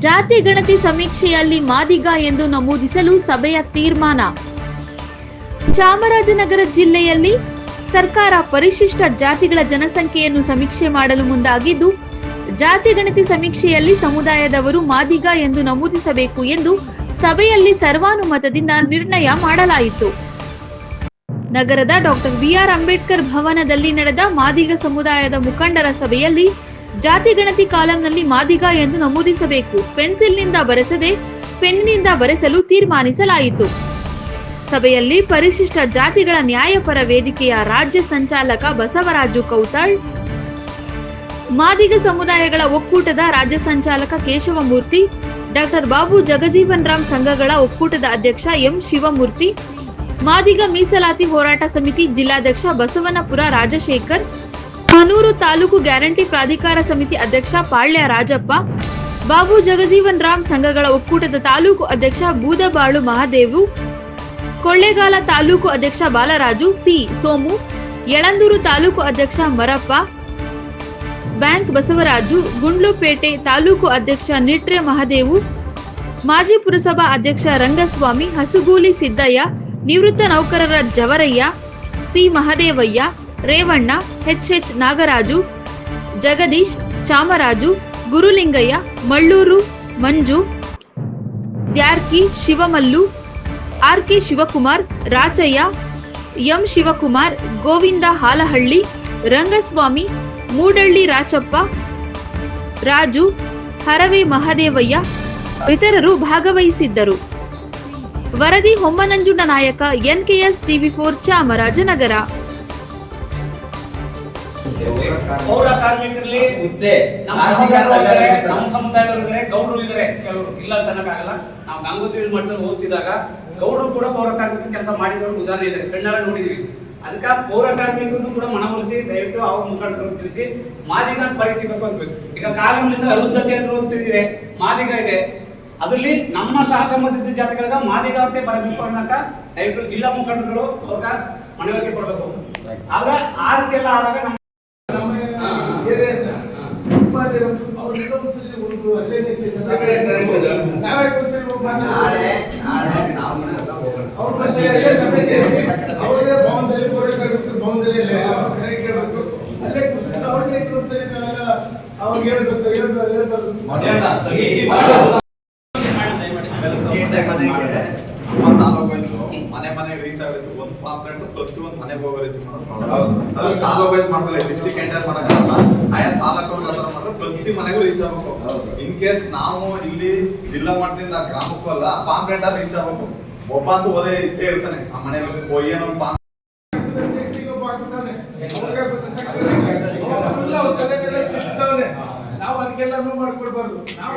ಜಾತಿ ಗಣತಿ ಸಮೀಕ್ಷೆಯಲ್ಲಿ ಮಾದಿಗ ಎಂದು ನಮೂದಿಸಲು ಸಭೆಯ ತೀರ್ಮಾನ. ಚಾಮರಾಜನಗರ ಜಿಲ್ಲೆಯಲ್ಲಿ ಸರ್ಕಾರ ಪರಿಶಿಷ್ಟ ಜಾತಿಗಳ ಜನಸಂಖ್ಯೆಯನ್ನು ಸಮೀಕ್ಷೆ ಮಾಡಲು ಮುಂದಾಗಿದ್ದು, ಜಾತಿ ಗಣತಿ ಸಮೀಕ್ಷೆಯಲ್ಲಿ ಸಮುದಾಯದವರು ಮಾದಿಗ ಎಂದು ನಮೂದಿಸಬೇಕು ಎಂದು ಸಭೆಯಲ್ಲಿ ಸರ್ವಾನುಮತದಿಂದ ನಿರ್ಣಯ ಮಾಡಲಾಯಿತು. ನಗರದ ಡಾಕ್ಟರ್ ಬಿ.ಆರ್. ಅಂಬೇಡ್ಕರ್ ಭವನದಲ್ಲಿ ನಡೆದ ಮಾದಿಗ ಸಮುದಾಯದ ಮುಖಂಡರ ಸಭೆಯಲ್ಲಿ ಜಾತಿ ಗಣತಿ ಕಾಲಂನಲ್ಲಿ ಮಾದಿಗ ಎಂದು ನಮೂದಿಸಬೇಕು, ಪೆನ್ಸಿಲ್ನಿಂದ ಬರೆಸದೆ ಪೆನ್ನಿನಿಂದ ಬರೆಸಲು ತೀರ್ಮಾನಿಸಲಾಯಿತು. ಸಭೆಯಲ್ಲಿ ಪರಿಶಿಷ್ಟ ಜಾತಿಗಳ ನ್ಯಾಯಪರ ವೇದಿಕೆಯ ರಾಜ್ಯ ಸಂಚಾಲಕ ಬಸವರಾಜು ಕೌತಾಳ್, ಮಾದಿಗ ಸಮುದಾಯಗಳ ಒಕ್ಕೂಟದ ರಾಜ್ಯ ಸಂಚಾಲಕ ಕೇಶವಮೂರ್ತಿ, ಡಾಕ್ಟರ್ ಬಾಬು ಜಗಜೀವನ್ ರಾಮ್ ಸಂಘಗಳ ಒಕ್ಕೂಟದ ಅಧ್ಯಕ್ಷ ಎಂ ಶಿವಮೂರ್ತಿ, ಮಾದಿಗ ಮೀಸಲಾತಿ ಹೋರಾಟ ಸಮಿತಿ ಜಿಲ್ಲಾಧ್ಯಕ್ಷ ಬಸವನಪುರ ರಾಜಶೇಖರ್, ಹನೂರು ತಾಲೂಕು ಗ್ಯಾರಂಟಿ ಪ್ರಾಧಿಕಾರ ಸಮಿತಿ ಅಧ್ಯಕ್ಷ ಪಾಳ್ಯ ರಾಜಪ್ಪ, ಬಾಬು ಜಗಜೀವನ್ ರಾಮ್ ಸಂಘಗಳ ಒಕ್ಕೂಟದ ತಾಲೂಕು ಅಧ್ಯಕ್ಷ ಬೂದಬಾಳು ಮಹಾದೇವು, ಕೊಳ್ಳೇಗಾಲ ತಾಲೂಕು ಅಧ್ಯಕ್ಷ ಬಾಲರಾಜು, ಸಿ ಸೋಮು, ಯಳಂದೂರು ತಾಲೂಕು ಅಧ್ಯಕ್ಷ ಮರಪ್ಪ, ಬ್ಯಾಂಕ್ ಬಸವರಾಜು, ಗುಂಡ್ಲುಪೇಟೆ ತಾಲೂಕು ಅಧ್ಯಕ್ಷ ನಿಟ್ರೆ ಮಹದೇವು, ಮಾಜಿ ಪುರಸಭಾ ಅಧ್ಯಕ್ಷ ರಂಗಸ್ವಾಮಿ, ಹಸುಗೂಲಿ ಸಿದ್ದಯ್ಯ, ನಿವೃತ್ತ ನೌಕರರ Javaraiah, C Mahadevaiah, Revanna, H Nagaraju, Jagadish, Chamaraju, Gurulingaiah, Mallur Manju, Dyarki Shivamallu, R K. Shivakumar, Rachaiah, M Shivakumar, Govinda Halahalli, Rangaswamy, Moodalli Rachappa, Raju, Harave Mahadevaiah ಇತರರು ಭಾಗವಹಿಸಿದ್ದರು. ವರದಿ ಹೊಮ್ಮನಂಜುಂಡ ನಾಯಕ, ಎನ್ಕೆಎಸ್ ಟಿವಿ4 ಚಾಮರಾಜನಗರ. ಪೌರ ಕಾರ್ಮಿಕರಲ್ಲಿ ನಮ್ಮ ಸಮುದಾಯದವರಿದ್ದಾರೆ, ಗೌಡರು ಇದ್ದಾರೆ, ಕೆಲವರು ಇಲ್ಲ ಅಂತ ಅನ್ನಕ್ಕಾಗಲ್ಲ. ನಾವು ಗಂಗೋತ್ರಿ ಮಠದಲ್ಲಿ ಓದ್ತಿದ್ದಾಗ ಗೌಡರು ಕೂಡ ಪೌರ ಕಾರ್ಮಿಕ ಕೆಲಸ ಮಾಡಿದವರು ಉದಾಹರಣೆ ಇದೆ, ಕಣ್ಣಾರ ನೋಡಿದೀವಿ. ಅದಕ್ಕೆ ಪೌರ ಕಾರ್ಮಿಕರನ್ನು ಕೂಡ ಮನವೊಲಿಸಿ ದಯವಿಟ್ಟು ಅವ್ರ ಮುಖಂಡರು ತಿಳಿಸಿ ಮಾದಿಗ ಪರಿಗಣಿಸಬೇಕು ಅನ್ಬೇಕು. ಈಗ ಕಾಲಂಲಿ ಅರುದ್ಧತೆ ಅನ್ನುವಂತಿದೆ, ಮಾದಿಗ ಇದೆ, ಅದರಲ್ಲಿ ನಮ್ಮ ಸಹಸಂಬಂಧಿತ ಜಾತಿಗಳಾಗ ಮಾದಿಗ ಅಂತ ಬರಬೇಕು ಅನ್ನಕ ದಯವಿಟ್ಟು ಜಿಲ್ಲಾ ಮುಖಂಡರು ಅವ್ರ ಮನವರಿಕೆ ಕೊಡಬೇಕು. ಆದ್ರೆ ಆ ರೀತಿ ಎಲ್ಲ ಆದಾಗ ನಮ್ಮ ಮನೆ ಮನೆಗೆ ರೀಚ್ ಆಗಬೇಕು. ಒಂದು ಪಾಂಪ್ಲೆಟ್ ಪ್ರತಿ ಒಂದು ಮನೆಗೆ ಹೋಗೋ ರೀತಿ ಮಾಡೋದು. ತಾಲೂಕೈಸ್ ಮಾಡಲ್ಲ, ಡಿಸ್ಟ್ರಿಕ್ಟ್ ಎಂಟರ್ ಮಾಡಕ್ಕಾಗಲ್ಲ. ಆಯಾ ತಾಲೂಕವ್ರಿಗೆ ಮಾತ್ರ ಪ್ರತಿ ಮನೆಗೂ ರೀಚ್ ಆಗಬೇಕು. ಇನ್ ಕೇಸ್ ನಾವು ಇಲ್ಲಿ ಜಿಲ್ಲಾ ಮಟ್ಟದಿಂದ ಗ್ರಾಮಕ್ಕೂ ಅಲ್ಲ, ಆ ಪಾಂಪ್ಲೆಟ್ ರೀಚ್ ಆಗಬೇಕು. ಒಬ್ಬ ಅಂತೂ ಓದೇ ಇದ್ದೇ ಇರ್ತಾನೆ ಆ ಮನೆ ಏನೋ ನಾವು ಅದಕ್ಕೆಲ್ಲ ಮಾಡ್ಕೊಡ್ಬಾರ್ದು. ನಾವು